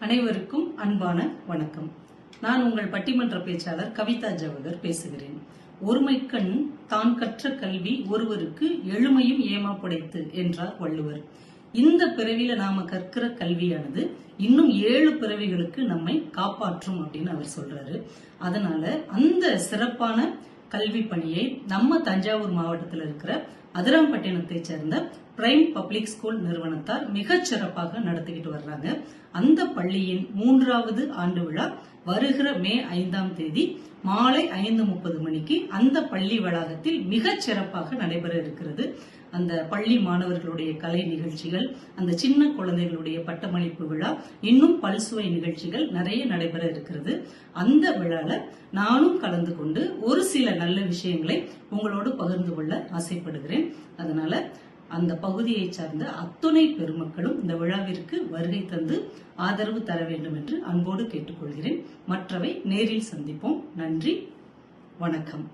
அனைவருக்கும் அன்பான வணக்கம். நான் உங்கள் பட்டிமன்ற பேச்சாளர் கவிதா ஜவஹர் பேசுகிறேன். ஒருமைக்கண் தான் கற்ற கல்வி ஒருவருக்கு எழுமையும் ஏமா புடைத்து என்றார் வள்ளுவர். இந்த பிறவியில நாம கற்கிற கல்வியானது இன்னும் 7 பிறவிகளுக்கு நம்மை காப்பாற்றும் அப்படின்னு அவர் சொல்றாரு. அதனால அந்த சிறப்பான கல்வி பணியை நம்ம தஞ்சாவூர் மாவட்டத்தில் இருக்கிற அதிராம்பட்டினத்தை சேர்ந்த பிரைம் பப்ளிக் ஸ்கூல் நிறுவனத்தார் மிகச் சிறப்பாக நடத்திக்கிட்டு வர்றாங்க. அந்த பள்ளியின் 3வது ஆண்டு விழா வருகிற மே 5ஆம் தேதி மாலை 5:30 மணிக்கு அந்த பள்ளி வளாகத்தில் மிகச் சிறப்பாக நடைபெற இருக்கிறது. அந்த பள்ளி மாணவர்களுடைய கலை நிகழ்ச்சிகள், அந்த சின்ன குழந்தைகளுடைய பட்டமளிப்பு விழா, இன்னும் பல்சுவை நிகழ்ச்சிகள் நிறைய நடைபெற இருக்கிறது. அந்த விழால நானும் கலந்து கொண்டு ஒரு சில நல்ல விஷயங்களை உங்களோடு பகிர்ந்து கொள்ள ஆசைப்படுகிறேன். அதனால அந்த பகுதியை சார்ந்த அத்துணை பெருமக்களும் இந்த விழாவிற்கு வருகை தந்து ஆதரவு தர வேண்டும் என்று அன்போடு கேட்டுக்கொள்கிறேன். மற்றவை நேரில் சந்திப்போம். நன்றி, வணக்கம்.